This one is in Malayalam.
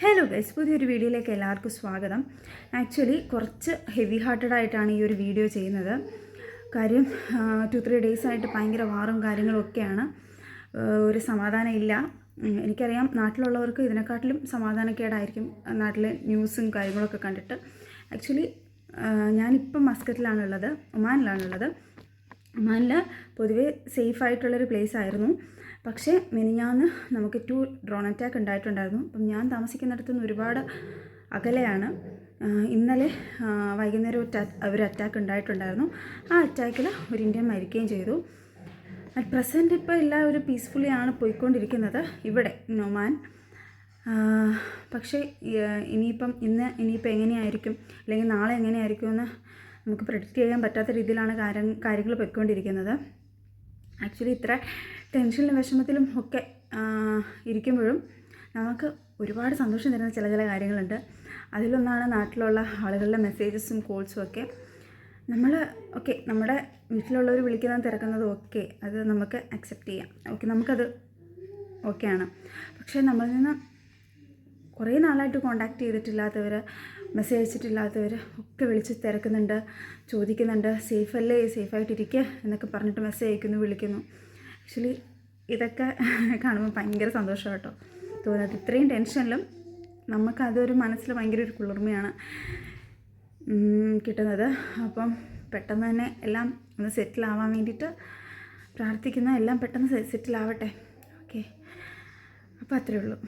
ഹലോ ഗൈസ്, പുതിയൊരു വീഡിയോയിലേക്ക് എല്ലാവർക്കും സ്വാഗതം. ആക്ച്വലി കുറച്ച് ഹെവി ഹാർട്ടഡ് ആയിട്ടാണ് ഈ ഒരു വീഡിയോ ചെയ്യുന്നത്. കാര്യം 2-3 ഡേയ്സ് ആയിട്ട് ഭയങ്കര വാറും കാര്യങ്ങളും ഒക്കെയാണ്. ഒരു സമാധാനം ഇല്ല. എനിക്കറിയാം നാട്ടിലുള്ളവർക്ക് ഇതിനെക്കാട്ടിലും സമാധാനക്കേടായിരിക്കും നാട്ടിലെ ന്യൂസും കാര്യങ്ങളൊക്കെ കണ്ടിട്ട്. ആക്ച്വലി ഞാനിപ്പം മസ്കറ്റിലാണുള്ളത്, ഒമാനിലാണുള്ളത്. ഒമാനിൽ പൊതുവേ സേഫായിട്ടുള്ളൊരു പ്ലേസ് ആയിരുന്നു. പക്ഷേ മിനിഞ്ഞാന്ന് നമുക്ക് 2 ഡ്രോൺ അറ്റാക്ക് ഉണ്ടായിട്ടുണ്ടായിരുന്നു. അപ്പം ഞാൻ താമസിക്കുന്നിടത്തു നിന്ന് ഒരുപാട് അകലെയാണ്. ഇന്നലെ വൈകുന്നേരം ഒരു അറ്റാക്ക് ഉണ്ടായിട്ടുണ്ടായിരുന്നു. ആ അറ്റാക്കിൽ ഒരു ഇന്ത്യൻ മരിക്കുകയും ചെയ്തു. അറ്റ് പ്രസൻറ്റ് ഇപ്പോൾ എല്ലാവരും പീസ്ഫുള്ളി ആണ് പോയിക്കൊണ്ടിരിക്കുന്നത് ഇവിടെ ഒമാൻ. പക്ഷേ ഇനിയിപ്പോൾ എങ്ങനെയായിരിക്കും, അല്ലെങ്കിൽ നാളെ എങ്ങനെയായിരിക്കുമെന്ന് നമുക്ക് പ്രെഡിക്റ്റ് ചെയ്യാൻ പറ്റാത്ത രീതിയിലാണ് കാര്യങ്ങൾ പോയിക്കൊണ്ടിരിക്കുന്നത്. ആക്ച്വലി ഇത്ര ടെൻഷനിലും വിഷമത്തിലും ഒക്കെ ഇരിക്കുമ്പോഴും നമുക്ക് ഒരുപാട് സന്തോഷം തരുന്ന ചില കാര്യങ്ങളുണ്ട്. അതിലൊന്നാണ് നാട്ടിലുള്ള ആളുകളുടെ മെസ്സേജസും കോൾസും ഒക്കെ. നമ്മുടെ വീട്ടിലുള്ളവർ വിളിക്കുന്നതും തിരക്കുന്നതും ഒക്കെ അത് നമുക്ക് അക്സെപ്റ്റ് ചെയ്യാം. നമുക്കത് ഓക്കെയാണ്. പക്ഷേ നമ്മളിൽ നിന്ന് കുറേ നാളായിട്ട് കോണ്ടാക്ട് ചെയ്തിട്ടില്ലാത്തവർ, മെസ്സേജ് അയച്ചിട്ടില്ലാത്തവർ ഒക്കെ വിളിച്ച് തിരക്കുന്നുണ്ട്, ചോദിക്കുന്നുണ്ട്, സേഫല്ലേ, സേഫായിട്ടിരിക്കുക എന്നൊക്കെ പറഞ്ഞിട്ട് മെസ്സേജ് അയക്കുന്നു, വിളിക്കുന്നു. ആക്ച്വലി ഇതൊക്കെ കാണുമ്പോൾ ഭയങ്കര സന്തോഷം കേട്ടോ തോന്നുന്നത്. ഇത്രയും ടെൻഷനിലും നമുക്കതൊരു മനസ്സിൽ ഭയങ്കര ഒരു കുളിർമയാണ് കിട്ടുന്നത്. അപ്പം പെട്ടെന്ന് തന്നെ എല്ലാം ഒന്ന് സെറ്റിലാവാൻ വേണ്ടിയിട്ട് പ്രാർത്ഥിക്കുന്ന, എല്ലാം പെട്ടെന്ന് സെറ്റിലാവട്ടെ. ഓക്കെ, അപ്പോൾ അത്രയേ ഉള്ളൂ.